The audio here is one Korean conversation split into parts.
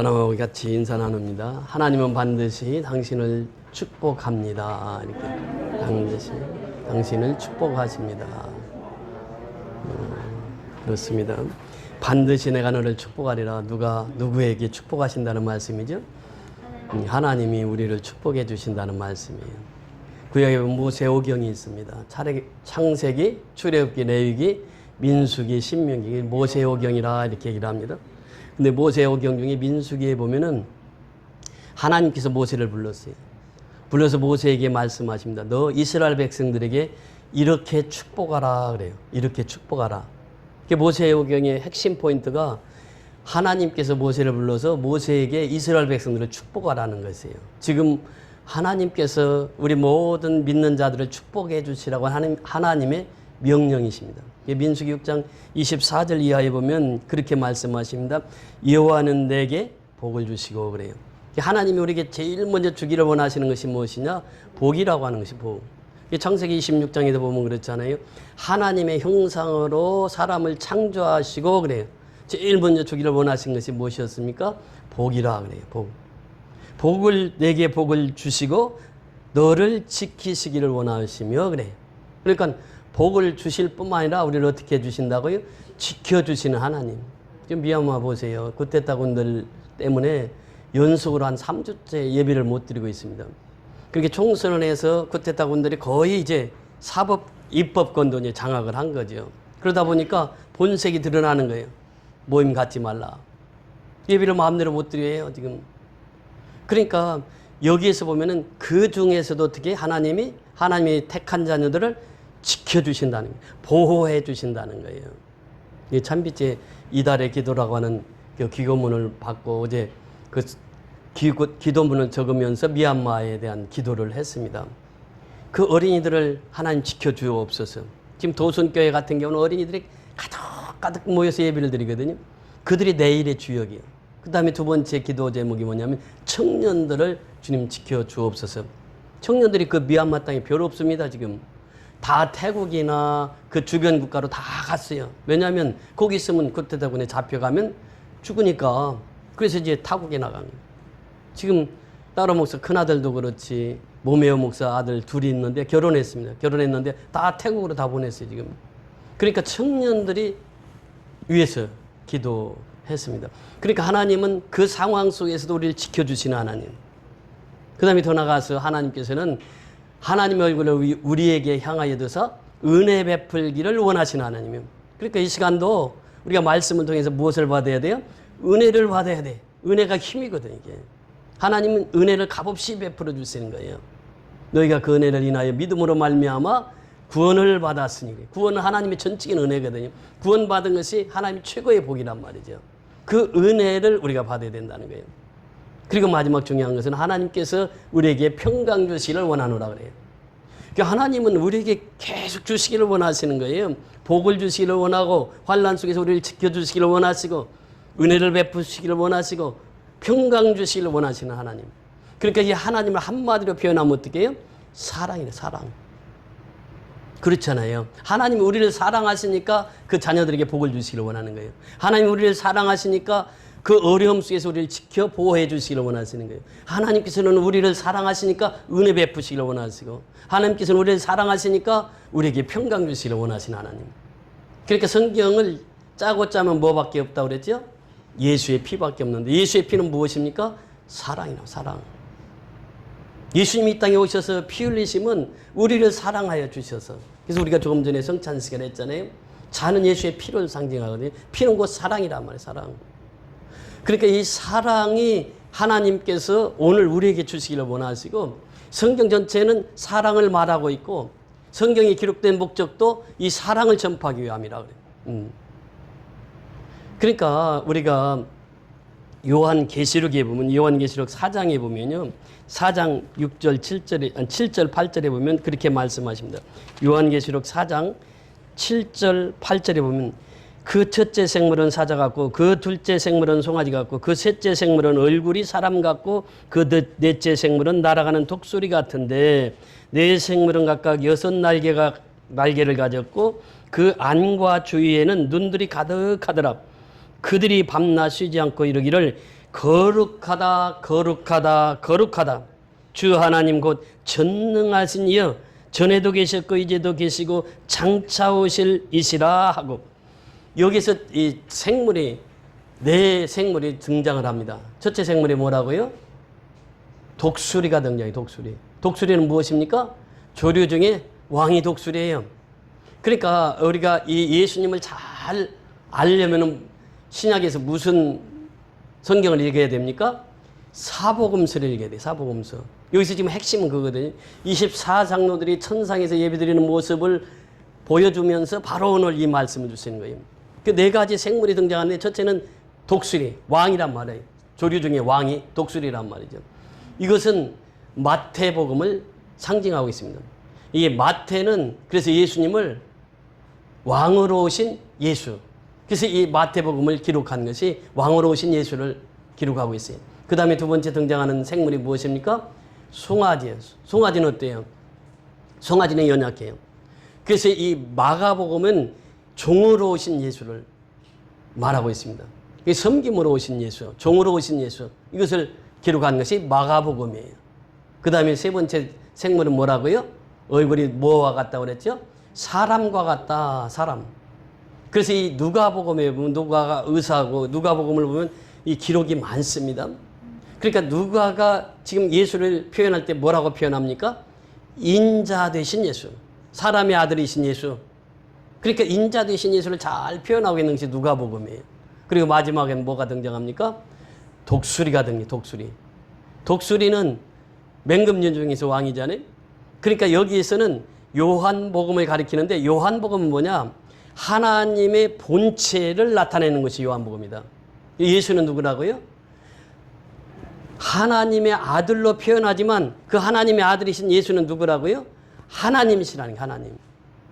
나와 같이 인사 나눕니다. 하나님은 반드시 당신을 축복합니다. 이렇게 반드시 당신을 축복하십니다. 그렇습니다. 반드시 내가 너를 축복하리라. 누가 누구에게 축복하신다는 말씀이죠? 하나님이 우리를 축복해 주신다는 말씀이에요. 구약에 보면 모세오경이 있습니다. 창세기, 출애굽기, 레위기, 민수기, 신명기, 모세오경이라 이렇게 얘기를 합니다. 근데 모세오경 중에 민수기에 보면은 하나님께서 모세를 불렀어요. 불러서 모세에게 말씀하십니다. 너 이스라엘 백성들에게 이렇게 축복하라 그래요. 이렇게 축복하라. 모세오경의 핵심 포인트가 하나님께서 모세를 불러서 모세에게 이스라엘 백성들을 축복하라는 것이에요. 지금 하나님께서 우리 모든 믿는 자들을 축복해 주시라고 하는 하나님의 명령이십니다. 민수기 6장 24절 이하에 보면 그렇게 말씀하십니다. 여호와는 내게 복을 주시고 그래요. 하나님이 우리에게 제일 먼저 주기를 원하시는 것이 무엇이냐? 복이라고 하는 것이 복. 창세기 26장에도 보면 그렇잖아요. 하나님의 형상으로 사람을 창조하시고 그래요. 제일 먼저 주기를 원하신 것이 무엇이었습니까? 복이라 그래요. 복. 내게 복을 주시고 너를 지키시기를 원하시며 그래요. 그러니까 복을 주실 뿐만 아니라 우리를 어떻게 해주신다고요? 지켜주시는 하나님. 지금 미얀마 보세요. 구테타군들 때문에 연속으로 한 3주째 예배를 못 드리고 있습니다. 그렇게 총선을 해서 구테타군들이 거의 이제 사법, 입법권도 이제 장악을 한 거죠. 그러다 보니까 본색이 드러나는 거예요. 모임 갖지 말라. 예배를 마음대로 못 드려요, 지금. 그러니까 여기에서 보면은 그 중에서도 어떻게 하나님이 택한 자녀들을 지켜주신다는 거예요. 보호해 주신다는 거예요. 이 참빛의 이달의 기도라고 하는 그 기도문을 받고 어제 그 기도문을 적으면서 미얀마에 대한 기도를 했습니다. 그 어린이들을 하나님 지켜주옵소서. 지금 도순교회 같은 경우는 어린이들이 가득 모여서 예배를 드리거든요. 그들이 내일의 주역이에요. 그 다음에 두 번째 기도 제목이 뭐냐면 청년들을 주님 지켜주옵소서. 청년들이 그 미얀마 땅에 별 없습니다, 지금. 다 태국이나 그 주변 국가로 다 갔어요. 왜냐하면 거기 있으면 구테타군에 잡혀가면 죽으니까. 그래서 이제 타국에 나간 거예요. 지금 따로 목사 큰아들도 그렇지 모메오 목사 아들 둘이 있는데 결혼했습니다. 결혼했는데 다 태국으로 다 보냈어요, 지금. 그러니까 청년들이 위해서 기도했습니다. 그러니까 하나님은 그 상황 속에서도 우리를 지켜주시는 하나님. 그 다음에 더 나가서 하나님께서는 하나님의 얼굴을 우리에게 향하여 둬서 은혜 베풀기를 원하시는 하나님이에요. 그러니까 이 시간도 우리가 말씀을 통해서 무엇을 받아야 돼요? 은혜를 받아야 돼. 은혜가 힘이거든, 이게. 하나님은 은혜를 값없이 베풀어 주시는 거예요. 너희가 그 은혜를 인하여 믿음으로 말미암아 구원을 받았으니. 구원은 하나님의 전적인 은혜거든요. 구원받은 것이 하나님의 최고의 복이란 말이죠. 그 은혜를 우리가 받아야 된다는 거예요. 그리고 마지막 중요한 것은 하나님께서 우리에게 평강 주시기를 원하노라 그래요. 그러니까 하나님은 우리에게 계속 주시기를 원하시는 거예요. 복을 주시기를 원하고 환난 속에서 우리를 지켜주시기를 원하시고 은혜를 베푸시기를 원하시고 평강 주시기를 원하시는 하나님. 그러니까 이 하나님을 한마디로 표현하면 어떻게 해요? 사랑이래, 사랑. 그렇잖아요. 하나님이 우리를 사랑하시니까 그 자녀들에게 복을 주시기를 원하는 거예요. 하나님이 우리를 사랑하시니까 그 어려움 속에서 우리를 지켜 보호해 주시기를 원하시는 거예요. 하나님께서는 우리를 사랑하시니까 은혜 베푸시기를 원하시고 하나님께서는 우리를 사랑하시니까 우리에게 평강 주시기를 원하시는 하나님. 그러니까 성경을 짜고 짜면 뭐밖에 없다고 그랬죠? 예수의 피밖에 없는데 예수의 피는 무엇입니까? 사랑이나 사랑. 예수님이 이 땅에 오셔서 피 흘리심은 우리를 사랑하여 주셔서. 그래서 우리가 조금 전에 성찬 시간에 했잖아요. 자는 예수의 피를 상징하거든요. 피는 곧 사랑이란 말이에요. 사랑. 그러니까 이 사랑이 하나님께서 오늘 우리에게 주시기를 원하시고 성경 전체는 사랑을 말하고 있고 성경에 기록된 목적도 이 사랑을 전파하기 위함이라 그래요. 그러니까 우리가 요한계시록에 보면 요한계시록 4장에 보면요. 4장 6절 7절 8절에 보면 그렇게 말씀하십니다. 요한계시록 4장 7절 8절에 보면 그 첫째 생물은 사자 같고 그 둘째 생물은 송아지 같고 그 셋째 생물은 얼굴이 사람 같고 그 넷째 생물은 날아가는 독수리 같은데 네 생물은 각각 6날개를 가졌고 그 안과 주위에는 눈들이 가득하더라. 그들이 밤낮 쉬지 않고 이르기를 거룩하다 거룩하다 거룩하다 주 하나님 곧 전능하신 이여 전에도 계셨고 이제도 계시고 장차 오실 이시라 하고 여기서 이 생물이 네 생물이 등장을 합니다. 첫째 생물이 뭐라고요? 독수리가 등장해요. 독수리. 독수리는 무엇입니까? 조류 중에 왕이 독수리예요. 그러니까 우리가 이 예수님을 잘 알려면 신약에서 무슨 성경을 읽어야 됩니까? 사복음서를 읽어야 돼요. 사복음서. 여기서 지금 핵심은 그거거든요. 24장로들이 천상에서 예배드리는 모습을 보여주면서 바로 오늘 이 말씀을 주시는 거예요. 그 네 가지 생물이 등장하는데 첫째는 독수리, 왕이란 말이에요. 조류 중에 왕이 독수리란 말이죠. 이것은 마태복음을 상징하고 있습니다. 이 마태는 그래서 예수님을 왕으로 오신 예수. 그래서 이 마태복음을 기록한 것이 왕으로 오신 예수를 기록하고 있어요. 그 다음에 두 번째 등장하는 생물이 무엇입니까? 송아지예요. 송아지는 어때요? 송아지는 연약해요. 그래서 이 마가복음은 종으로 오신 예수를 말하고 있습니다. 섬김으로 오신 예수, 종으로 오신 예수 이것을 기록한 것이 마가복음이에요. 그 다음에 세 번째 생물은 뭐라고요? 얼굴이 뭐와 같다고 그랬죠? 사람과 같다. 사람. 그래서 이 누가복음에 보면 누가가 의사고 누가복음을 보면 이 기록이 많습니다. 그러니까 누가가 지금 예수를 표현할 때 뭐라고 표현합니까? 인자 되신 예수. 사람의 아들이신 예수. 그러니까 인자 되신 예수를 잘 표현하고 있는 것이 누가복음이에요. 그리고 마지막엔 뭐가 등장합니까? 독수리가 등장해요. 독수리. 독수리는 맹금류 중에서 왕이잖아요. 그러니까 여기에서는 요한복음을 가리키는데 요한복음은 뭐냐? 하나님의 본체를 나타내는 것이 요한복음이다. 예수는 누구라고요? 하나님의 아들로 표현하지만 그 하나님의 아들이신 예수는 누구라고요? 하나님이시라는 게 하나님.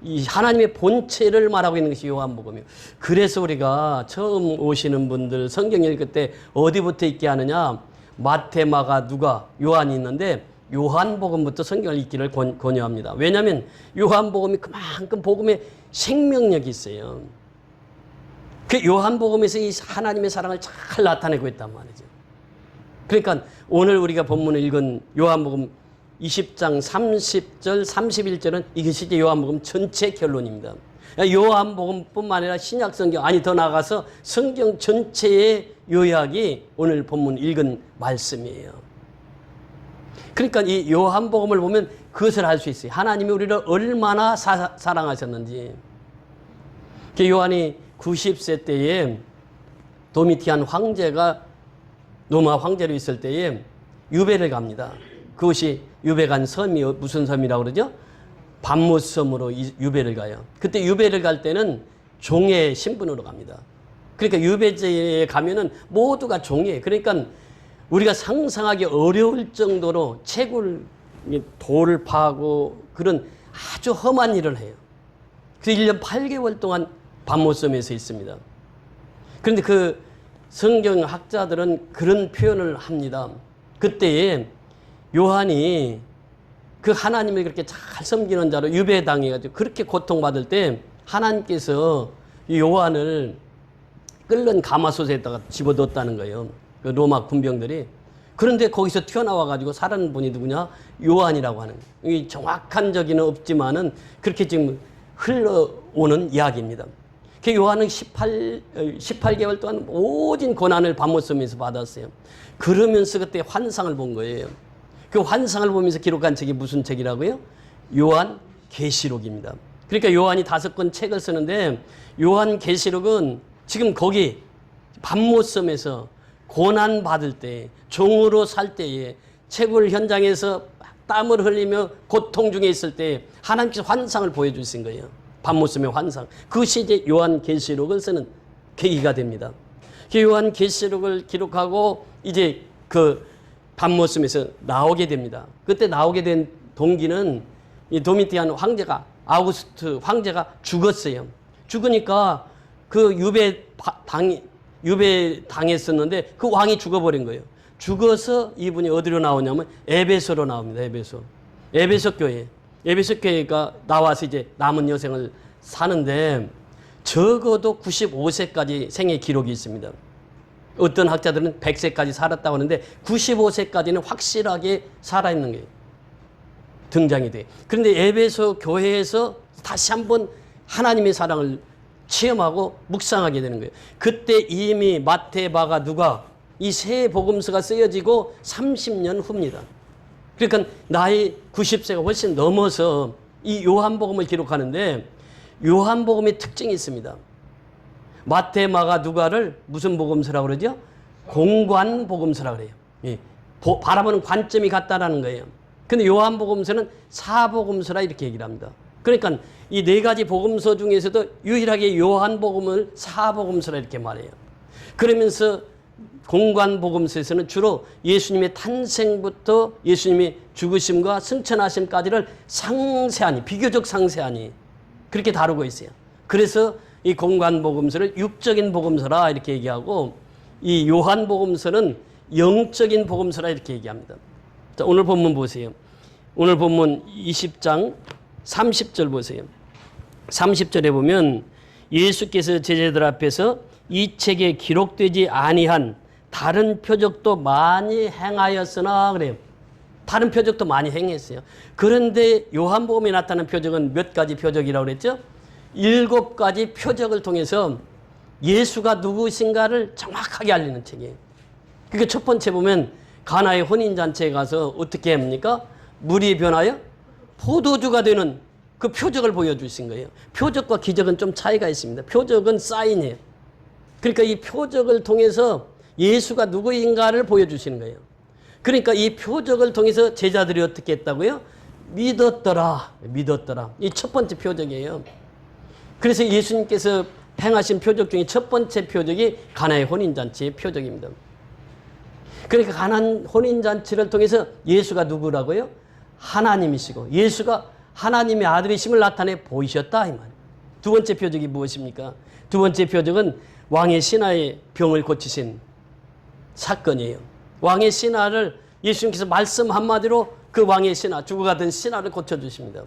이 하나님의 본체를 말하고 있는 것이 요한복음이에요. 그래서 우리가 처음 오시는 분들 성경 읽을 때 어디부터 읽게 하느냐? 마태, 마가, 누가, 요한이 있는데 요한복음부터 성경을 읽기를 권유합니다. 왜냐하면 요한복음이 그만큼 복음에 생명력이 있어요. 그 요한복음에서 이 하나님의 사랑을 잘 나타내고 있단 말이죠. 그러니까 오늘 우리가 본문을 읽은 요한복음 20장 30절 31절은 이것이 이제 요한복음 전체 결론입니다. 요한복음뿐만 아니라 신약성경 아니 더 나아가서 성경 전체의 요약이 오늘 본문 읽은 말씀이에요. 그러니까 이 요한복음을 보면 그것을 알 수 있어요. 하나님이 우리를 얼마나 사랑하셨는지. 요한이 90세 때에 도미티안 황제가 로마 황제로 있을 때에 유배를 갑니다. 그것이 유배 간 섬이 무슨 섬이라고 그러죠? 밤못섬으로 유배를 가요. 그때 유배를 갈 때는 종의 신분으로 갑니다. 그러니까 유배지에 가면은 모두가 종이에요. 그러니까 우리가 상상하기 어려울 정도로 채굴, 돌을 파고 그런 아주 험한 일을 해요. 그래서 1년 8개월 동안 밤못섬에서 있습니다. 그런데 그 성경학자들은 그런 표현을 합니다. 그때에 요한이 그 하나님을 그렇게 잘 섬기는 자로 유배당해가지고 그렇게 고통받을 때 하나님께서 요한을 끓는 가마솥에다가 집어넣었다는 거예요. 그 로마 군병들이. 그런데 거기서 튀어나와가지고 살아난 분이 누구냐? 요한이라고 하는 거예요. 이 정확한 적이 없지만은 그렇게 지금 흘러오는 이야기입니다. 그 요한은 18개월 동안 모진 고난을 밤못섬에서 받았어요. 그러면서 그때 환상을 본 거예요. 그 환상을 보면서 기록한 책이 무슨 책이라고요? 요한 계시록입니다. 그러니까 요한이 5권 책을 쓰는데 요한 계시록은 지금 거기 밤못섬에서 고난 받을 때, 종으로 살 때에 채굴 현장에서 땀을 흘리며 고통 중에 있을 때 하나님께서 환상을 보여주신 거예요. 밤못섬의 환상. 그것이 이제 요한 계시록을 쓰는 계기가 됩니다. 그 요한 계시록을 기록하고 이제 그 밤못섬에서 나오게 됩니다. 그때 나오게 된 동기는 이 도미티안 황제가 아우구스트 황제가 죽었어요. 죽으니까 그 유배 당했었는데 그 왕이 죽어버린 거예요. 죽어서 이분이 어디로 나오냐면 에베소로 나옵니다. 에베소 교회. 에베소 교회가 나와서 이제 남은 여생을 사는데 적어도 95세까지 생애 기록이 있습니다. 어떤 학자들은 100세까지 살았다고 하는데 95세까지는 확실하게 살아있는 게 등장이 돼. 그런데 에베소 교회에서 다시 한번 하나님의 사랑을 체험하고 묵상하게 되는 거예요. 그때 이미 마태, 마가, 누가 이 세 복음서가 쓰여지고 30년 후입니다. 그러니까 나이 90세가 훨씬 넘어서 이 요한복음을 기록하는데 요한복음의 특징이 있습니다. 마태, 마가, 누가를 무슨 복음서라고 그러죠? 공관복음서라고 그래요. 예. 바라보는 관점이 같다라는 거예요. 근데 요한복음서는 사복음서라 이렇게 얘기를 합니다. 그러니까 이 네 가지 복음서 중에서도 유일하게 요한복음을 사복음서라 이렇게 말해요. 그러면서 공관복음서에서는 주로 예수님의 탄생부터 예수님의 죽으심과 승천하심까지를 상세하니, 비교적 상세하니 그렇게 다루고 있어요. 그래서 이 공관복음서를 육적인 복음서라 이렇게 얘기하고 이 요한복음서는 영적인 복음서라 이렇게 얘기합니다. 자, 오늘 본문 보세요. 오늘 본문 20장 30절 보세요. 30절에 보면 예수께서 제자들 앞에서 이 책에 기록되지 아니한 다른 표적도 많이 행하였으나 그래요. 다른 표적도 많이 행했어요. 그런데 요한복음에 나타난 표적은 몇 가지 표적이라고 그랬죠? 7가지 표적을 통해서 예수가 누구신가를 정확하게 알리는 책이에요. 그러니까 첫 번째 보면 가나의 혼인잔치에 가서 어떻게 합니까? 물이 변하여 포도주가 되는 그 표적을 보여주신 거예요. 표적과 기적은 좀 차이가 있습니다. 표적은 사인이에요. 그러니까 이 표적을 통해서 예수가 누구인가를 보여주시는 거예요. 그러니까 이 표적을 통해서 제자들이 어떻게 했다고요? 믿었더라. 이 첫 번째 표적이에요. 그래서 예수님께서 행하신 표적 중에 첫 번째 표적이 가나의 혼인잔치의 표적입니다. 그러니까 가나 혼인잔치를 통해서 예수가 누구라고요? 하나님이시고 예수가 하나님의 아들이심을 나타내 보이셨다 이 말이에요. 두 번째 표적이 무엇입니까? 두 번째 표적은 왕의 신하의 병을 고치신 사건이에요. 왕의 신하를 예수님께서 말씀 한마디로 그 왕의 신하, 죽어가던 신하를 고쳐주십니다.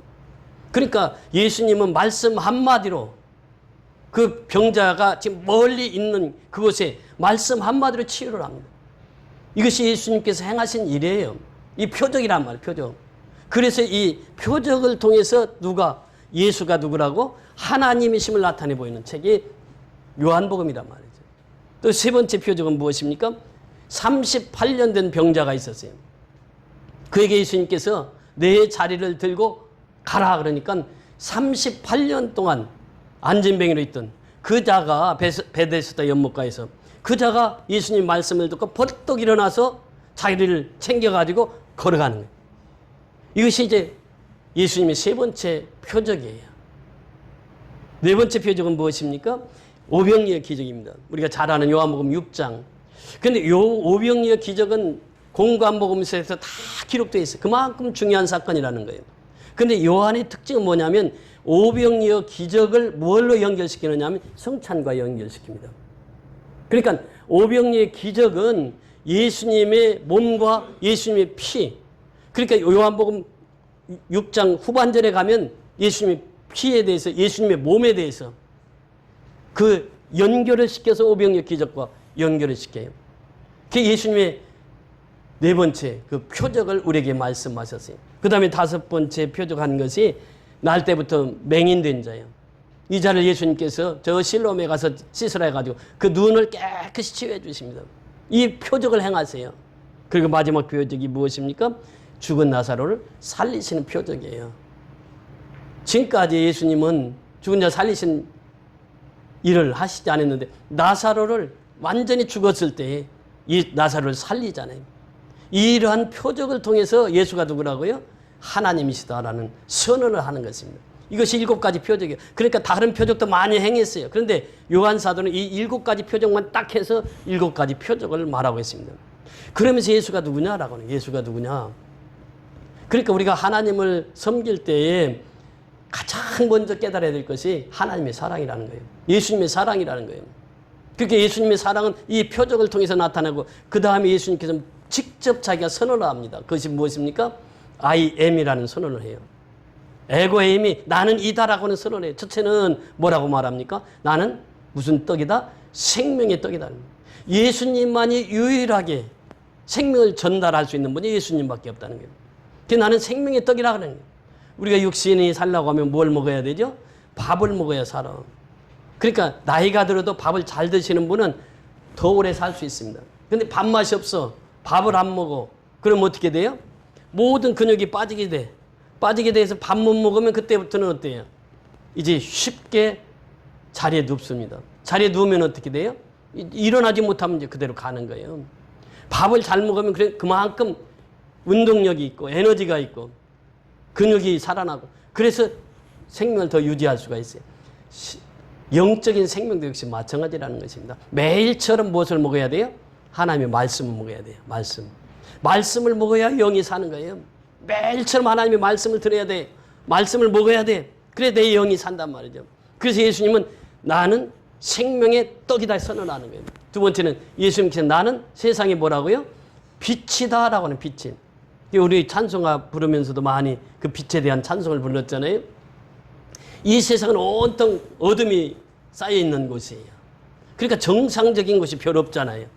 그러니까 예수님은 말씀 한마디로 그 병자가 지금 멀리 있는 그곳에 말씀 한마디로 치유를 합니다. 이것이 예수님께서 행하신 일이에요. 이 표적이란 말이에요. 표적. 그래서 이 표적을 통해서 예수가 누구라고? 하나님이심을 나타내 보이는 책이 요한복음이란 말이죠. 또 세 번째 표적은 무엇입니까? 38년 된 병자가 있었어요. 그에게 예수님께서 내 자리를 들고 가라 그러니까 38년 동안 안진뱅이로 있던 그 자가 베데스다 연못가에서 그 자가 예수님 말씀을 듣고 벌떡 일어나서 자기를 챙겨가지고 걸어가는 거예요. 이것이 이제 예수님의 세 번째 표적이에요. 네 번째 표적은 무엇입니까? 오병이어 기적입니다. 우리가 잘 아는 요한복음 6장. 그런데 요 오병이어 기적은 공관복음서에서 다 기록되어 있어요. 그만큼 중요한 사건이라는 거예요. 그런데 요한의 특징은 뭐냐면 오병이어 기적을 뭘로 연결시키느냐 하면 성찬과 연결시킵니다. 그러니까 오병이어 기적은 예수님의 몸과 예수님의 피. 그러니까 요한복음 6장 후반절에 가면 예수님의 피에 대해서 예수님의 몸에 대해서 그 연결을 시켜서 오병이어 기적과 연결을 시켜요. 그게 예수님의 네 번째 그 표적을 우리에게 말씀하셨어요. 그 다음에 다섯 번째 표적한 것이 날 때부터 맹인된 자예요. 이 자를 예수님께서 저 실로암에 가서 씻으라 해가지고 그 눈을 깨끗이 치유해 주십니다. 이 표적을 행하세요. 그리고 마지막 표적이 무엇입니까? 죽은 나사로를 살리시는 표적이에요. 지금까지 예수님은 죽은 자 살리신 일을 하시지 않았는데 나사로를 완전히 죽었을 때 이 나사로를 살리잖아요. 이러한 표적을 통해서 예수가 누구라고요? 하나님이시다라는 선언을 하는 것입니다. 이것이 7가지 표적이에요. 그러니까 다른 표적도 많이 행했어요. 그런데 요한 사도는 이 7가지 표적만 딱 해서 7가지 표적을 말하고 있습니다. 그러면서 예수가 누구냐라고 하는 예수가 누구냐. 그러니까 우리가 하나님을 섬길 때에 가장 먼저 깨달아야 될 것이 하나님의 사랑이라는 거예요. 예수님의 사랑이라는 거예요. 그렇게 예수님의 사랑은 이 표적을 통해서 나타나고 그 다음에 예수님께서 직접 자기가 선언을 합니다. 그것이 무엇입니까? I am이라는 선언을 해요. 에고에임이 나는 이다라고는 선언을 해요. 첫째는 뭐라고 말합니까? 나는 무슨 떡이다? 생명의 떡이다. 예수님만이 유일하게 생명을 전달할 수 있는 분이 예수님밖에 없다는 거예요. 그래서 나는 생명의 떡이라 그러는 거예요. 우리가 육신이 살라고 하면 뭘 먹어야 되죠? 밥을 먹어야 살아. 그러니까 나이가 들어도 밥을 잘 드시는 분은 더 오래 살 수 있습니다. 근데 밥맛이 없어. 밥을 안 먹어. 그럼 어떻게 돼요? 모든 근육이 빠지게 돼. 빠지게 돼서 밥 못 먹으면 그때부터는 어때요? 이제 쉽게 자리에 눕습니다. 자리에 누우면 어떻게 돼요? 일어나지 못하면 이제 그대로 가는 거예요. 밥을 잘 먹으면 그만큼 운동력이 있고 에너지가 있고 근육이 살아나고 그래서 생명을 더 유지할 수가 있어요. 영적인 생명도 역시 마찬가지라는 것입니다. 매일처럼 무엇을 먹어야 돼요? 하나님의 말씀을 먹어야 돼요. 말씀을 먹어야 영이 사는 거예요. 매일처럼 하나님의 말씀을 들어야 돼. 말씀을 먹어야 돼. 그래 내 영이 산단 말이죠. 그래서 예수님은 나는 생명의 떡이다 선언하는 거예요. 두 번째는 예수님께서 나는 세상에 뭐라고요? 빛이다 라고 하는 빛인. 우리 찬송가 부르면서도 많이 그 빛에 대한 찬송을 불렀잖아요. 이 세상은 온통 어둠이 쌓여있는 곳이에요. 그러니까 정상적인 것이 별로 없잖아요.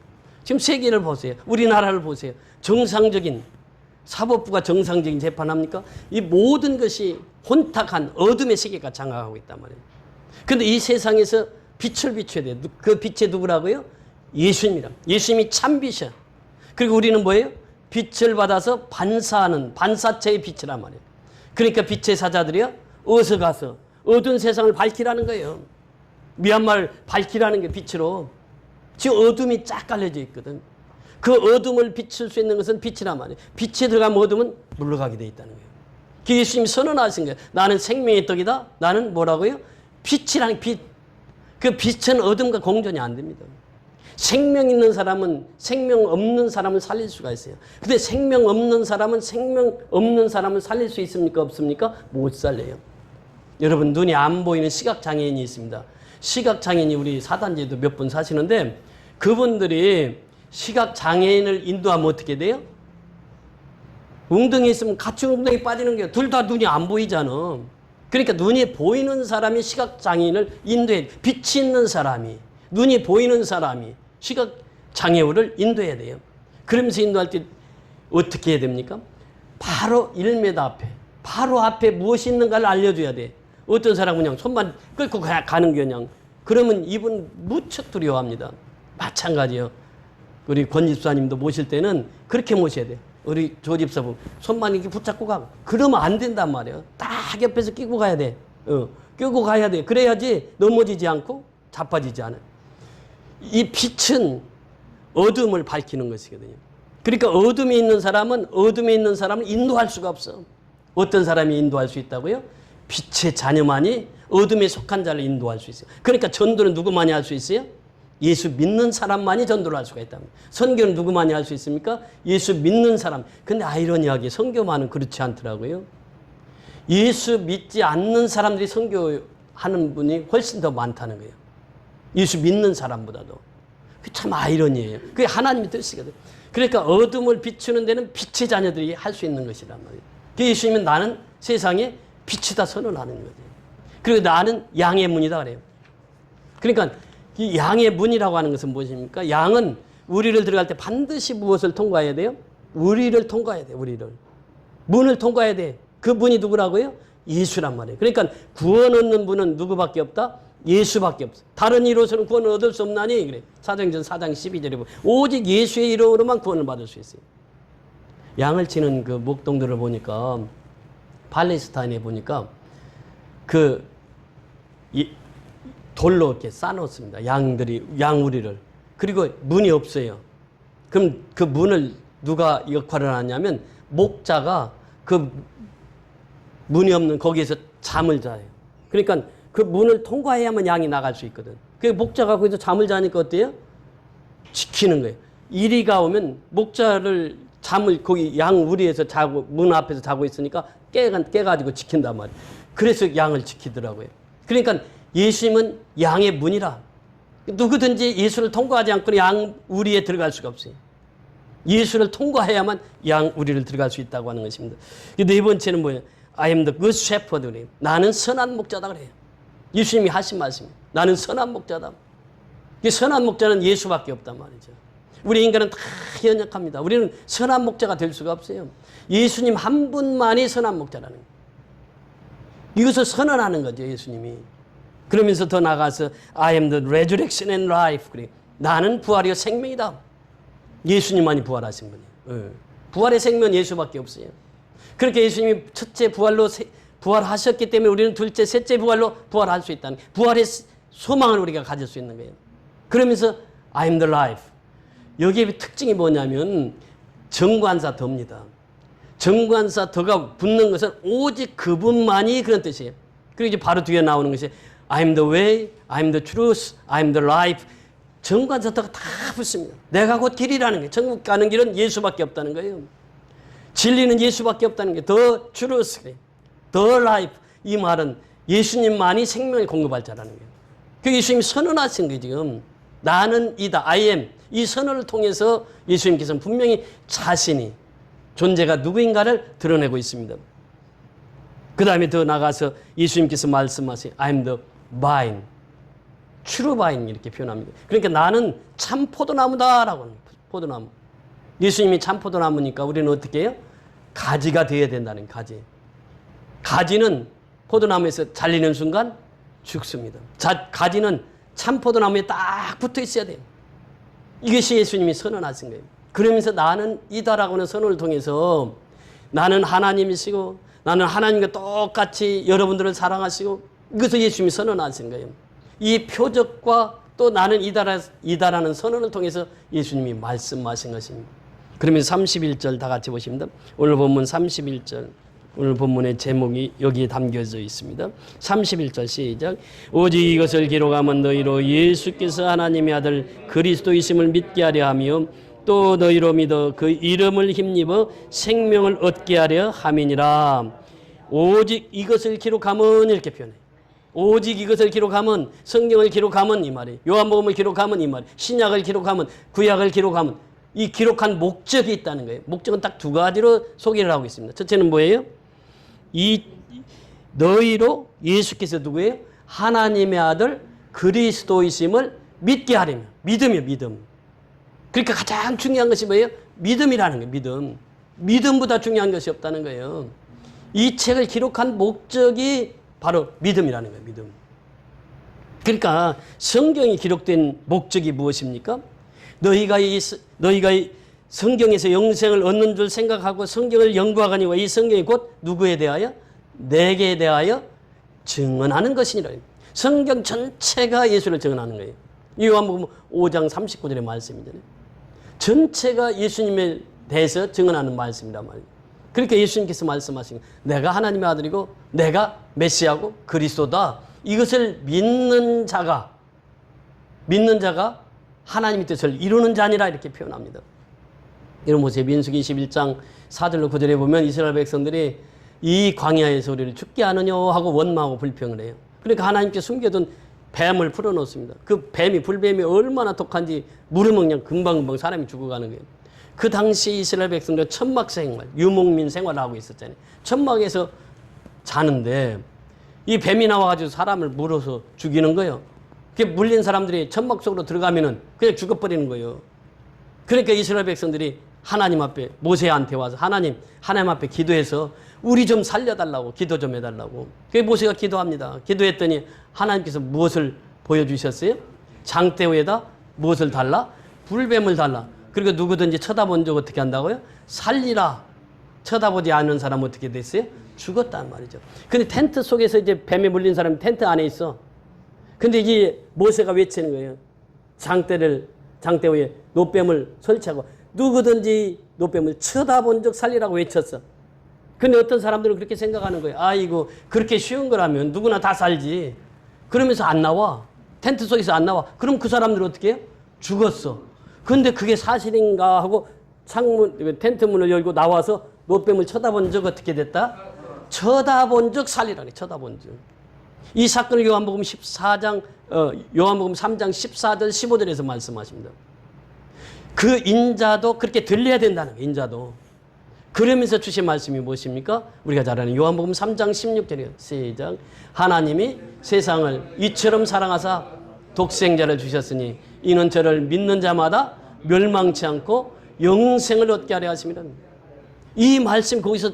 지금 세계를 보세요. 우리나라를 보세요. 정상적인 사법부가 정상적인 재판합니까? 이 모든 것이 혼탁한 어둠의 세계가 장악하고 있단 말이에요. 그런데 이 세상에서 빛을 비춰야 돼요. 그 빛이 누구라고요? 예수님이라. 예수님이 참빛이야. 그리고 우리는 뭐예요? 빛을 받아서 반사하는 반사체의 빛이란 말이에요. 그러니까 빛의 사자들이요. 어서 가서 어두운 세상을 밝히라는 거예요. 미얀마를 밝히라는 게 빛으로. 지금 어둠이 쫙 깔려져 있거든. 그 어둠을 비출 수 있는 것은 빛이란 말이에요. 빛에 들어가면 어둠은 물러가게 돼 있다는 거예요. 그 예수님이 선언하신 거예요. 나는 생명의 떡이다. 나는 뭐라고요? 빛이라는 빛. 그 빛은 어둠과 공존이 안 됩니다. 생명 있는 사람은 생명 없는 사람을 살릴 수가 있어요. 근데 생명 없는 사람은 생명 없는 사람을 살릴 수 있습니까? 없습니까? 못 살려요. 여러분 눈이 안 보이는 시각장애인이 있습니다. 시각장애인이 우리 사단지에도 몇 분 사시는데 그분들이 시각장애인을 인도하면 어떻게 돼요? 웅덩이 있으면 같이 웅덩이 빠지는 거예요. 둘 다 눈이 안 보이잖아. 그러니까 눈이 보이는 사람이 시각장애인을 인도해. 빛이 있는 사람이 눈이 보이는 사람이 시각장애우를 인도해야 돼요. 그러면서 인도할 때 어떻게 해야 됩니까? 바로 1m 앞에 바로 앞에 무엇이 있는가를 알려줘야 돼. 어떤 사람은 그냥 손만 끌고 가는 게 그냥 그러면 이분 무척 두려워합니다. 마찬가지요. 우리 권 집사님도 모실 때는 그렇게 모셔야 돼. 우리 조 집사분 손만 이렇게 붙잡고 가고 그러면 안 된단 말이에요. 딱 옆에서 끼고 가야 돼. 끼고 가야 돼. 그래야지 넘어지지 않고 자빠지지 않아요. 이 빛은 어둠을 밝히는 것이거든요. 그러니까 어둠에 있는 사람은 인도할 수가 없어. 어떤 사람이 인도할 수 있다고요? 빛의 자녀만이 어둠에 속한 자를 인도할 수 있어요. 그러니까 전도는 누구만이 할 수 있어요? 예수 믿는 사람만이 전도를 할 수가 있답니다. 선교는 누구만이 할 수 있습니까? 예수 믿는 사람. 근데 아이러니하게 선교만은 그렇지 않더라고요. 예수 믿지 않는 사람들이 선교하는 분이 훨씬 더 많다는 거예요. 예수 믿는 사람보다도. 그게 참 아이러니해요. 그게 하나님의 뜻이거든요. 그러니까 어둠을 비추는 데는 빛의 자녀들이 할 수 있는 것이란 말이에요. 그 예수님은 나는 세상에 빛이다 선언하는 거죠. 그리고 나는 양의 문이다 그래요. 그러니까 이 양의 문이라고 하는 것은 무엇입니까? 양은 우리를 들어갈 때 반드시 무엇을 통과해야 돼요? 우리를 통과해야 돼요. 문을 통과해야 돼. 그 문이 누구라고요? 예수란 말이에요. 그러니까 구원 얻는 분은 누구밖에 없다? 예수밖에 없어. 다른 이로서는 구원을 얻을 수 없나니 그래. 사도행전 4장 12절에 보면 오직 예수의 이름으로만 구원을 받을 수 있어요. 양을 치는 그 목동들을 보니까 팔레스타인에 보니까 그 돌로 이렇게 쌓아놓습니다. 양우리를. 그리고 문이 없어요. 그럼 그 문을 누가 역할을 하냐면 목자가 그 문이 없는 거기에서 잠을 자요. 그러니까 그 문을 통과해야만 양이 나갈 수 있거든. 그 목자가 거기서 잠을 자니까 어때요? 지키는 거예요. 이리가 오면 목자를 잠을 거기 양우리에서 자고 문 앞에서 자고 있으니까 깨가지고 지킨단 말이에요. 그래서 양을 지키더라고요. 그러니까 예수님은 양의 문이라. 누구든지 예수를 통과하지 않고는 양우리에 들어갈 수가 없어요. 예수를 통과해야만 양우리를 들어갈 수 있다고 하는 것입니다. 네 번째는 뭐예요? I am the good shepherd 그래요. 나는 선한 목자다 그래요. 예수님이 하신 말씀이에요. 나는 선한 목자다. 이 선한 목자는 예수밖에 없단 말이죠. 우리 인간은 다 연약합니다. 우리는 선한 목자가 될 수가 없어요. 예수님 한 분만이 선한 목자라는 거예요. 이것을 선언하는 거죠, 예수님이. 그러면서 더 나가서 I am the resurrection and life. 그래. 나는 부활이요 생명이다. 예수님만이 부활하신 분이에요. 부활의 생명은 예수밖에 없어요. 그렇게 예수님이 첫째 부활로 부활하셨기 때문에 우리는 둘째, 셋째 부활로 부활할 수 있다는 거예요. 부활의 소망을 우리가 가질 수 있는 거예요. 그러면서 I am the life. 여기에 특징이 뭐냐면 정관사 더입니다. 정관사 더가 붙는 것은 오직 그분만이 그런 뜻이에요. 그리고 이제 바로 뒤에 나오는 것이 I am the way, I am the truth, I am the life. 정관사 더가 다 붙습니다. 내가 곧 길이라는 거예요. 천국 가는 길은 예수밖에 없다는 거예요. 진리는 예수밖에 없다는 게 the truth, the life. 이 말은 예수님만이 생명을 공급할 자라는 거예요. 그 예수님이 선언하신 거예요. 지금 나는 이다, I am. 이 선언을 통해서 예수님께서는 분명히 자신이 존재가 누구인가를 드러내고 있습니다. 그 다음에 더 나가서 예수님께서 말씀하신 I am the vine, true vine 이렇게 표현합니다. 그러니까 나는 참 포도나무다라고 합니다. 포도나무. 예수님이 참 포도나무니까 우리는 어떻게 해요? 가지가 되어야 된다는 가지. 가지는 포도나무에서 잘리는 순간 죽습니다. 가지는 참 포도나무에 딱 붙어 있어야 돼요. 이것이 예수님이 선언하신 거예요. 그러면서 나는 이다라고 하는 선언을 통해서 나는 하나님이시고 나는 하나님과 똑같이 여러분들을 사랑하시고 이것을 예수님이 선언하신 거예요. 이 표적과 또 나는 이다라는 선언을 통해서 예수님이 말씀하신 것입니다. 그러면서 31절 다 같이 보십니다. 오늘 본문 31절. 오늘 본문의 제목이 여기에 담겨져 있습니다. 31절 시작. 오직 이것을 기록하면 너희로 예수께서 하나님의 아들 그리스도이심을 믿게 하려 하며 또 너희로 믿어 그 이름을 힘입어 생명을 얻게 하려 함이니라. 오직 이것을 기록하면 이렇게 표현해. 오직 이것을 기록하면 성경을 기록하면 이 말이에요. 요한복음을 기록하면 이 말이에요. 신약을 기록하면 구약을 기록하면 이 기록한 목적이 있다는 거예요. 목적은 딱 두 가지로 소개를 하고 있습니다. 첫째는 뭐예요? 이 너희로 예수께서 누구예요? 하나님의 아들 그리스도이심을 믿게 하려면 믿음이요, 믿음. 그러니까 가장 중요한 것이 뭐예요? 믿음이라는 거예요. 믿음. 믿음보다 중요한 것이 없다는 거예요. 이 책을 기록한 목적이 바로 믿음이라는 거예요. 믿음. 그러니까 성경이 기록된 목적이 무엇입니까? 너희가 이 성경에서 영생을 얻는 줄 생각하고 성경을 연구하거니와 이 성경이 곧 누구에 대하여? 내게 대하여 증언하는 것이니라. 성경 전체가 예수를 증언하는 거예요. 요한복음 5장 39절의 말씀이잖아요. 전체가 예수님에 대해서 증언하는 말씀이란 말이에요. 그러니까 예수님께서 말씀하신 거예요. 내가 하나님의 아들이고 내가 메시아고 그리스도다. 이것을 믿는 자가 하나님의 뜻을 이루는 자니라 이렇게 표현합니다. 여러분 보세요. 민수기 21장 4절로 9절에 보면 이스라엘 백성들이 이 광야에서 우리를 죽게 하느냐 하고 원망하고 불평을 해요. 그러니까 하나님께 숨겨둔 뱀을 풀어놓습니다. 그 불뱀이 얼마나 독한지 물어먹냐 금방금방 사람이 죽어가는 거예요. 그 당시 이스라엘 백성들 천막 생활, 유목민 생활을 하고 있었잖아요. 천막에서 자는데 이 뱀이 나와가지고 사람을 물어서 죽이는 거예요. 그 물린 사람들이 천막 속으로 들어가면은 그냥 죽어버리는 거예요. 그러니까 이스라엘 백성들이 하나님 앞에 모세한테 와서 하나님 앞에 기도해서 우리 좀 살려달라고 기도 좀 해달라고. 그게 모세가 기도합니다. 기도했더니 하나님께서 무엇을 보여주셨어요? 장대위에다 무엇을 달라? 불뱀을 달라. 그리고 누구든지 쳐다본 적 어떻게 한다고요? 살리라. 쳐다보지 않는 사람 어떻게 됐어요? 죽었단 말이죠. 근데 텐트 속에서 이제 뱀에 물린 사람이 텐트 안에 있어. 근데 이게 모세가 외치는 거예요. 장대 위에 노뱀을 설치하고 누구든지 노뱀을 쳐다본 적 살리라고 외쳤어. 근데 어떤 사람들은 그렇게 생각하는 거예요. 아이고 그렇게 쉬운 거라면 누구나 다 살지. 그러면서 안 나와. 텐트 속에서 안 나와. 그럼 그 사람들은 어떻게 해요? 죽었어. 근데 그게 사실인가 하고 텐트 문을 열고 나와서 노뱀을 쳐다본 적 어떻게 됐다? 쳐다본 적 살리라니. 쳐다본 적. 이 사건을 요한복음 3장 14절 15절에서 말씀하십니다. 그 인자도 그렇게 들려야 된다는 거예요. 인자도. 그러면서 주신 말씀이 무엇입니까? 우리가 잘 아는 요한복음 3장 16절이에요. 시작. 하나님이 세상을 이처럼 사랑하사 독생자를 주셨으니 이는 저를 믿는 자마다 멸망치 않고 영생을 얻게 하려 하심이라. 이 말씀 거기서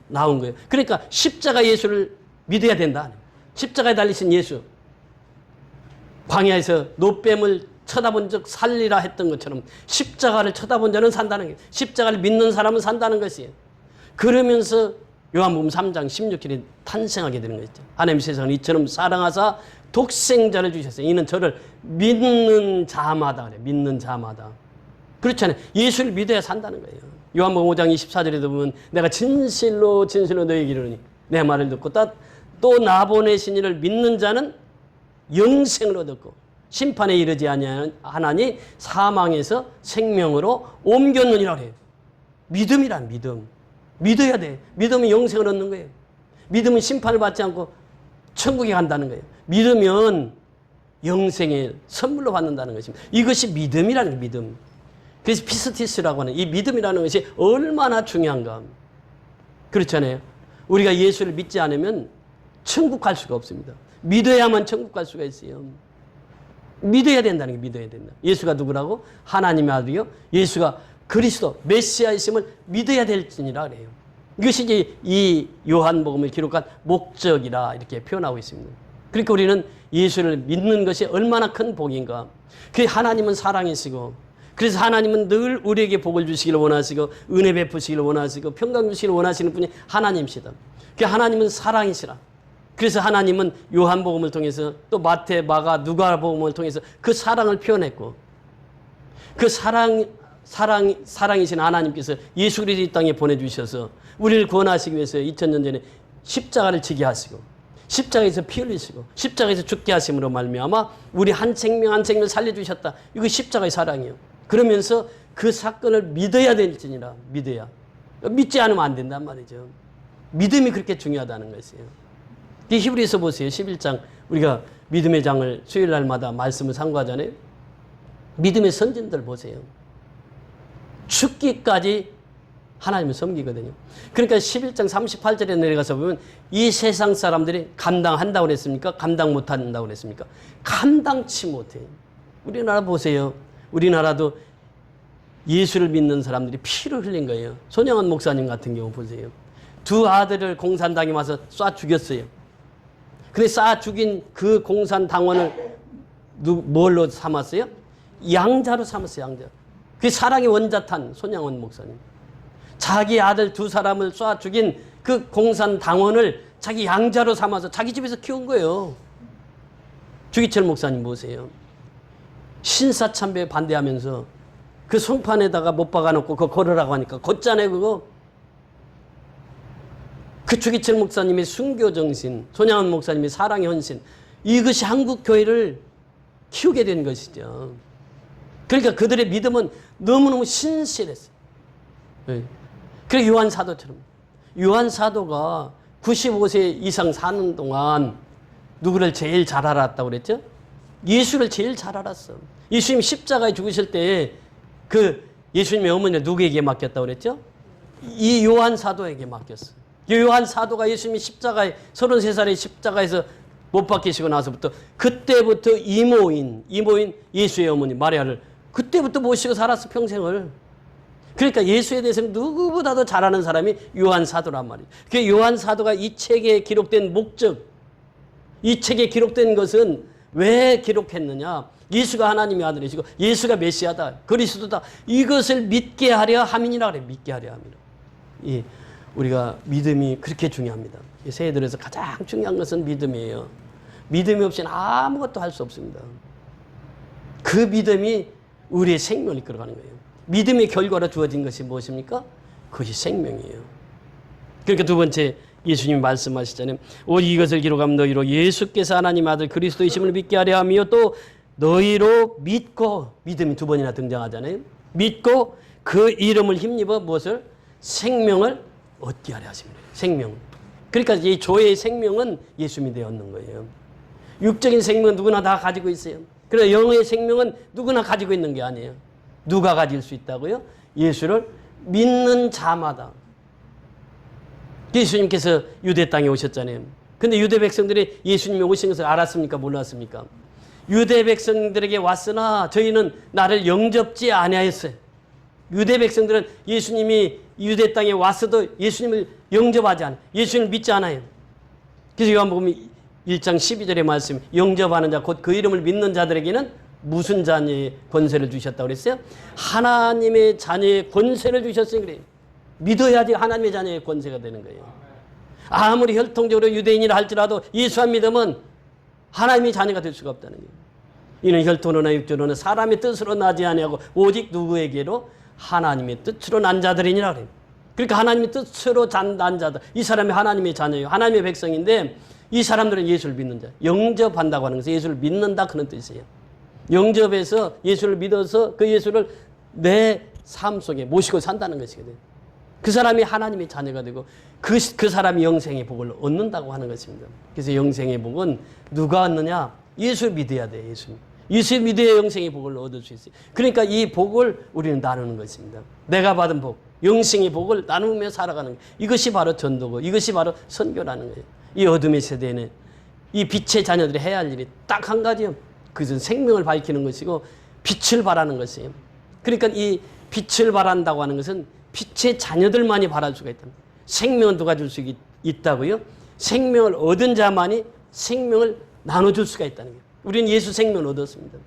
나온 거예요. 그러니까 십자가 예수를 믿어야 된다. 십자가에 달리신 예수. 광야에서 노뱀을 쳐다본 적 살리라 했던 것처럼 십자가를 쳐다본 자는 산다는 거예요. 십자가를 믿는 사람은 산다는 것이에요. 그러면서 요한복음 3장 16절에 탄생하게 되는 거죠. 하나님 세상을 이처럼 사랑하사 독생자를 주셨어요. 이는 저를 믿는 자마다 그래. 믿는 자마다. 그렇잖아요. 예수를 믿어야 산다는 거예요. 요한복음 5장 24절에도 보면 내가 진실로 진실로 너희에게 이르노니 내 말을 듣고 또 나보내신 이를 믿는 자는 영생을 얻었고 심판에 이르지 아니하니 사망에서 생명으로 옮겼느니라 그래요. 믿음이란 믿음. 믿어야 돼. 믿으면 영생을 얻는 거예요. 믿으면 심판을 받지 않고 천국에 간다는 거예요. 믿으면 영생의 선물로 받는다는 것입니다. 이것이 믿음이라는 거예요. 믿음. 그래서 피스티스라고 하는 이 믿음이라는 것이 얼마나 중요한가. 그렇잖아요. 우리가 예수를 믿지 않으면 천국 갈 수가 없습니다. 믿어야만 천국 갈 수가 있어요. 믿어야 된다는 게 믿어야 된다. 예수가 누구라고? 하나님의 아들이요. 예수가 그리스도 메시아이심을 믿어야 될지니라 그래요. 이것이 이제 이 요한복음을 기록한 목적이라 이렇게 표현하고 있습니다. 그러니까 우리는 예수를 믿는 것이 얼마나 큰 복인가. 그 하나님은 사랑이시고 그래서 하나님은 늘 우리에게 복을 주시기를 원하시고 은혜 베푸시기를 원하시고 평강 주시기를 원하시는 분이 하나님이시다. 그 하나님은 사랑이시라. 그래서 하나님은 요한복음을 통해서 또 마태, 마가, 누가복음을 통해서 그 사랑을 표현했고 그 사랑이신 하나님께서 예수 그리스도 이 땅에 보내주셔서 우리를 구원하시기 위해서 2000년 전에 십자가를 지게 하시고 십자가에서 피 흘리시고 십자가에서 죽게 하심으로 말미암아 우리 한 생명 한 생명을 살려주셨다. 이거 십자가의 사랑이에요. 그러면서 그 사건을 믿어야 될지니라. 믿어야. 믿지 않으면 안 된단 말이죠. 믿음이 그렇게 중요하다는 것이에요. 히브리서 보세요. 11장 우리가 믿음의 장을 수요일 날마다 말씀을 상고하잖아요. 믿음의 선진들 보세요. 죽기까지 하나님을 섬기거든요. 그러니까 11장 38절에 내려가서 보면 이 세상 사람들이 감당한다고 그랬습니까? 감당 못한다고 그랬습니까? 감당치 못해요. 우리나라 보세요. 우리나라도 예수를 믿는 사람들이 피를 흘린 거예요. 손영환 목사님 같은 경우 보세요. 두 아들을 공산당에 와서 쏴 죽였어요. 근데 쏴 죽인 그 공산당원을 뭘로 삼았어요? 양자로 삼았어요. 양자. 그게 사랑의 원자탄 손영환 목사님. 자기 아들 두 사람을 쏴 죽인 그 공산당원을 자기 양자로 삼아서 자기 집에서 키운 거예요. 주기철 목사님 보세요. 신사참배에 반대하면서 그 송판에다가 못 박아놓고 그거 걸으라고 하니까 걷잖아요. 그거. 그 주기철 목사님의 순교정신, 손양원 목사님의 사랑의 헌신, 이것이 한국 교회를 키우게 된 것이죠. 그러니까 그들의 믿음은 너무너무 신실했어요. 네. 그래 요한 사도처럼. 요한 사도가 95세 이상 사는 동안 누구를 제일 잘 알았다고 그랬죠? 예수를 제일 잘 알았어. 예수님 십자가에 죽으실 때 그 예수님의 어머니가 누구에게 맡겼다고 그랬죠? 이 요한 사도에게 맡겼어. 요한 사도가 예수님이 십자가에 33살에 십자가에서 못 박히시고 나서부터 그때부터 이모인 예수의 어머니 마리아를 그때부터 모시고 살았어 평생을. 그러니까 예수에 대해서는 누구보다도 잘 아는 사람이 요한 사도란 말이에요. 그 요한 사도가 이 책에 기록된 목적, 이 책에 기록된 것은 왜 기록했느냐? 예수가 하나님의 아들이시고 예수가 메시아다, 그리스도다. 이것을 믿게 하려 함이니라 그래. 믿게 하려 함이라. 예, 우리가 믿음이 그렇게 중요합니다. 새해들에서 가장 중요한 것은 믿음이에요. 믿음이 없이는 아무것도 할 수 없습니다. 그 믿음이 우리의 생명을 이끌어가는 거예요. 믿음의 결과로 주어진 것이 무엇입니까? 그것이 생명이에요. 그러니까 두 번째 예수님이 말씀하시잖아요. 오직 이것을 기록하면 너희로 예수께서 하나님 아들 그리스도이심을 믿게 하려 하며 또 너희로 믿고, 믿음이 두 번이나 등장하잖아요. 믿고 그 이름을 힘입어 무엇을? 생명을 얻게 하려 하십니다. 생명. 그러니까 이 조의 생명은 예수 믿어 얻는 거예요. 육적인 생명은 누구나 다 가지고 있어요. 그러나 영의 생명은 누구나 가지고 있는 게 아니에요. 누가 가질 수 있다고요? 예수를 믿는 자마다. 예수님께서 유대 땅에 오셨잖아요. 근데 유대 백성들이 예수님이 오신 것을 알았습니까? 몰랐습니까? 유대 백성들에게 왔으나 저희는 나를 영접지 아니하였어요. 유대 백성들은 예수님이 유대 땅에 왔어도 예수님을 영접하지 않아요. 예수님을 믿지 않아요. 그래서 요한복음 1장 12절의 말씀, 영접하는 자 곧 그 이름을 믿는 자들에게는 무슨 자녀의 권세를 주셨다고 그랬어요? 하나님의 자녀의 권세를 주셨어요. 그래요. 믿어야지 하나님의 자녀의 권세가 되는 거예요. 아무리 혈통적으로 유대인이라 할지라도 예수 안 믿으면 하나님의 자녀가 될 수가 없다는 거예요. 이는 혈통으로나 육조로나 사람의 뜻으로 나지 아니하고 오직 누구에게로? 하나님의 뜻으로 난 자들이니라 그래요. 그러니까 하나님의 뜻으로 난 자들, 이 사람이 하나님의 자녀예요. 하나님의 백성인데 이 사람들은 예수를 믿는 자, 영접한다고 하는 것은 예수를 믿는다 그런 뜻이에요. 영접해서 예수를 믿어서 그 예수를 내 삶 속에 모시고 산다는 것이거든요. 그 사람이 하나님의 자녀가 되고 그 사람이 영생의 복을 얻는다고 하는 것입니다. 그래서 영생의 복은 누가 얻느냐? 예수를 믿어야 돼. 예수 믿어야 영생의 복을 얻을 수 있어요. 그러니까 이 복을 우리는 나누는 것입니다. 내가 받은 복, 영생의 복을 나누며 살아가는 거예요. 이것이 바로 전도고 이것이 바로 선교라는 거예요. 이 어둠의 세대에는 이 빛의 자녀들이 해야 할 일이 딱 한 가지요. 그것은 생명을 밝히는 것이고 빛을 발하는 것이에요. 그러니까 이 빛을 발한다고 하는 것은 빛의 자녀들만이 발할 수가 있다. 생명은 누가 줄 수 있다고요? 생명을 얻은 자만이 생명을 나눠줄 수가 있다는 거예요. 우리는 예수 생명을 얻었습니다.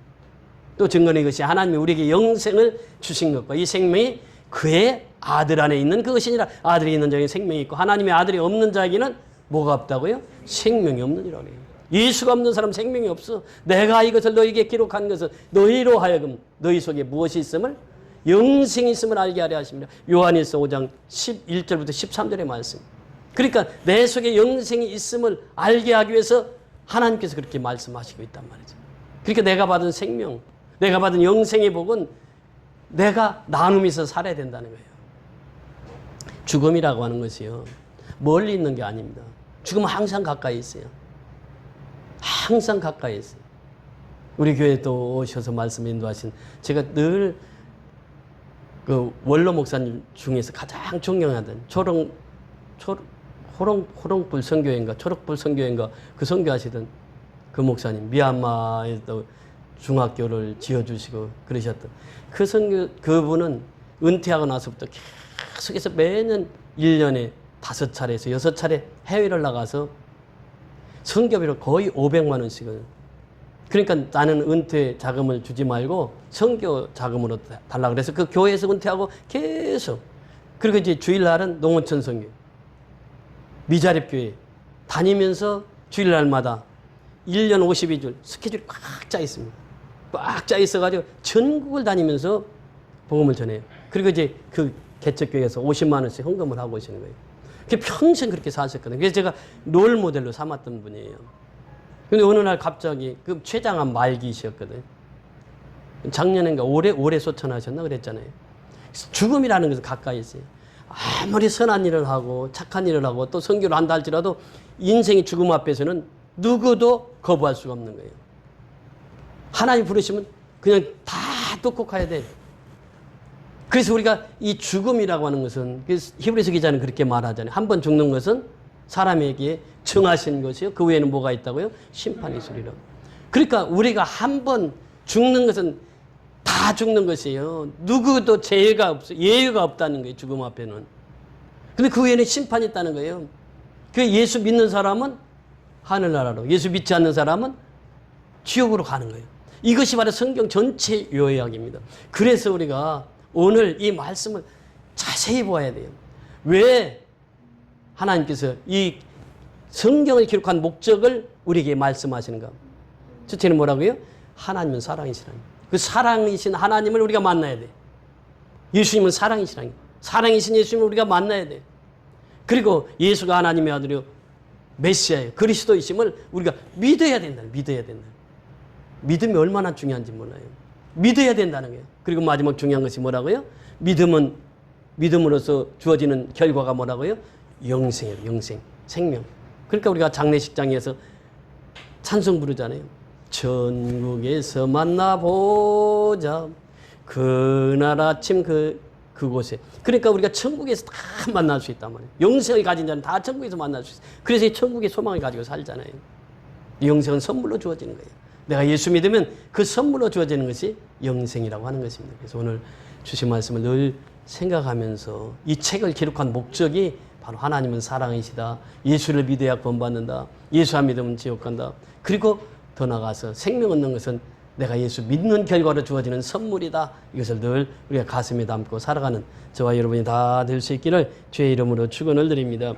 또 증거는 이것이 하나님이 우리에게 영생을 주신 것과 이 생명이 그의 아들 안에 있는 그것이니라. 아들이 있는 자에게 생명이 있고 하나님의 아들이 없는 자에게는 뭐가 없다고요? 생명이 없느니라 그래요. 예수가 없는 사람 생명이 없어. 내가 이것을 너희에게 기록한 것은 너희로 하여금 너희 속에 무엇이 있음을? 영생이 있음을 알게 하려 하십니다. 요한일서 5장 11절부터 13절의 말씀. 그러니까 내 속에 영생이 있음을 알게 하기 위해서 하나님께서 그렇게 말씀하시고 있단 말이죠. 그러니까 내가 받은 생명, 내가 받은 영생의 복은 내가 나눔이 있어서 살아야 된다는 거예요. 죽음이라고 하는 것이요, 멀리 있는 게 아닙니다. 죽음은 항상 가까이 있어요. 항상 가까이 있어요. 우리 교회에 또 오셔서 말씀 인도하신, 제가 늘 그 원로 목사님 중에서 가장 존경하던 호롱불 선교회인가 초록불 선교회인가 그 선교하시던 그 목사님, 미얀마에도 중학교를 지어주시고 그러셨던 그 그분은 은퇴하고 나서부터 계속해서 매년 1년에 5차례에서 6차례 해외를 나가서 선교비로 거의 500만 원씩을, 그러니까 나는 은퇴 자금을 주지 말고 선교 자금으로 달라 그래서 그 교회에서 은퇴하고 계속, 그리고 이제 주일날은 농어촌 선교 미자립교회 다니면서 주일날마다 1년 52줄 스케줄이 꽉 짜 있습니다. 꽉 짜 있어가지고 전국을 다니면서 복음을 전해요. 그리고 이제 그 개척교회에서 50만 원씩 헌금을 하고 오시는 거예요. 평생 그렇게 사셨거든요. 그래서 제가 롤 모델로 삼았던 분이에요. 근데 어느 날 갑자기 그 췌장암 말기이셨거든요. 작년인가 올해 소천하셨나 그랬잖아요. 죽음이라는 것은 가까이 있어요. 아무리 선한 일을 하고 착한 일을 하고 또 선교를 한다 할지라도 인생의 죽음 앞에서는 누구도 거부할 수가 없는 거예요. 하나님 부르시면 그냥 다 뚫고 가야 돼요. 그래서 우리가 이 죽음이라고 하는 것은, 히브리서 기자는 그렇게 말하잖아요. 한 번 죽는 것은 사람에게 정하신 것이요, 그 외에는 뭐가 있다고요? 심판이 있으리라. 그러니까 우리가 한 번 죽는 것은 다 죽는 것이에요. 누구도 죄가 없어, 예외가 없다는 거예요, 죽음 앞에는. 근데 그 외에는 심판이 있다는 거예요. 그 예수 믿는 사람은 하늘나라로, 예수 믿지 않는 사람은 지옥으로 가는 거예요. 이것이 바로 성경 전체 요약입니다. 그래서 우리가 오늘 이 말씀을 자세히 보아야 돼요. 왜 하나님께서 이 성경을 기록한 목적을 우리에게 말씀하시는가? 첫째는 뭐라고요? 하나님은 사랑이시라니. 그 사랑이신 하나님을 우리가 만나야 돼. 예수님은 사랑이시라니. 사랑이신 예수님을 우리가 만나야 돼. 그리고 예수가 하나님의 아들이요, 메시아예요, 그리스도이심을 우리가 믿어야 된다. 믿어야 된다. 믿음이 얼마나 중요한지 몰라요. 믿어야 된다는 거예요. 그리고 마지막 중요한 것이 뭐라고요? 믿음으로써 주어지는 결과가 뭐라고요? 영생이에요. 영생, 생명. 그러니까 우리가 장례식장에서 찬송 부르잖아요. 천국에서 만나보자 그날 아침 그곳에. 그러니까 우리가 천국에서 다 만날 수 있단 말이에요. 영생을 가진 자는 다 천국에서 만날 수 있어요. 그래서 이 천국의 소망을 가지고 살잖아요. 이 영생은 선물로 주어지는 거예요. 내가 예수 믿으면 그 선물로 주어지는 것이 영생이라고 하는 것입니다. 그래서 오늘 주신 말씀을 늘 생각하면서 이 책을 기록한 목적이 바로 하나님은 사랑이시다. 예수를 믿어야 구원받는다. 예수 안 믿으면 지옥 간다. 그리고 더 나아가서 생명 얻는 것은 내가 예수 믿는 결과로 주어지는 선물이다. 이것을 늘 우리가 가슴에 담고 살아가는 저와 여러분이 다 될 수 있기를 주의 이름으로 축원을 드립니다.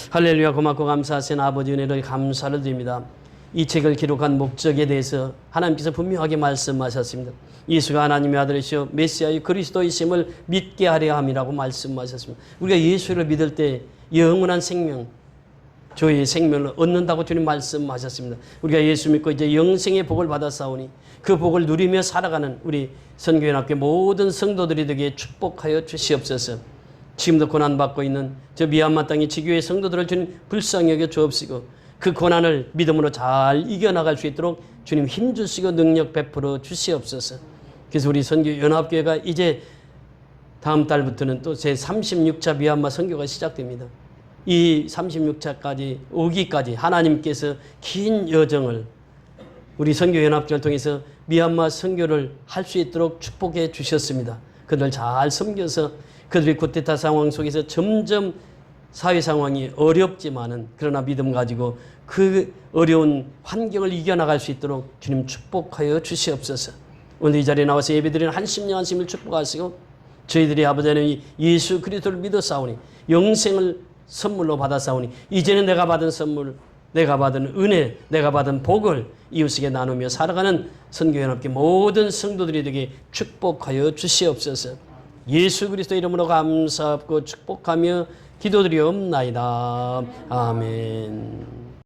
할렐루야. 고맙고 감사하신 아버지 은혜를 감사를 드립니다. 이 책을 기록한 목적에 대해서 하나님께서 분명하게 말씀하셨습니다. 예수가 하나님의 아들이시여 메시아의 그리스도이심을 믿게 하려 함이라고 말씀하셨습니다. 우리가 예수를 믿을 때 영원한 생명, 저희의 생명을 얻는다고 주님 말씀하셨습니다. 우리가 예수 믿고 이제 영생의 복을 받았사오니 그 복을 누리며 살아가는 우리 선교연합교 모든 성도들이 되게 축복하여 주시옵소서. 지금도 고난받고 있는 저 미얀마 땅의 지교회 성도들을 주님 불쌍히 여겨 주옵시고 그 고난을 믿음으로 잘 이겨나갈 수 있도록 주님 힘주시고 능력 베풀어 주시옵소서. 그래서 우리 선교연합교회가 이제 다음 달부터는 또 제36차 미얀마 선교가 시작됩니다. 이 36차까지 오기까지 하나님께서 긴 여정을 우리 선교연합교회를 통해서 미얀마 선교를 할 수 있도록 축복해 주셨습니다. 그들 잘 섬겨서 그들이 쿠데타 상황 속에서 점점 사회 상황이 어렵지만은 그러나 믿음 가지고 그 어려운 환경을 이겨나갈 수 있도록 주님 축복하여 주시옵소서. 오늘 이 자리에 나와서 예배드리는 한심령 한심을 축복하시고 저희들이 아버지 하나님 예수 그리스도를 믿어 싸우니 영생을 선물로 받아 싸우니 이제는 내가 받은 선물, 내가 받은 은혜, 내가 받은 복을 이웃에게 나누며 살아가는 선교연합교 모든 성도들이 되게 축복하여 주시옵소서. 예수 그리스도 이름으로 감사하고 축복하며 기도드리옵나이다. 아멘.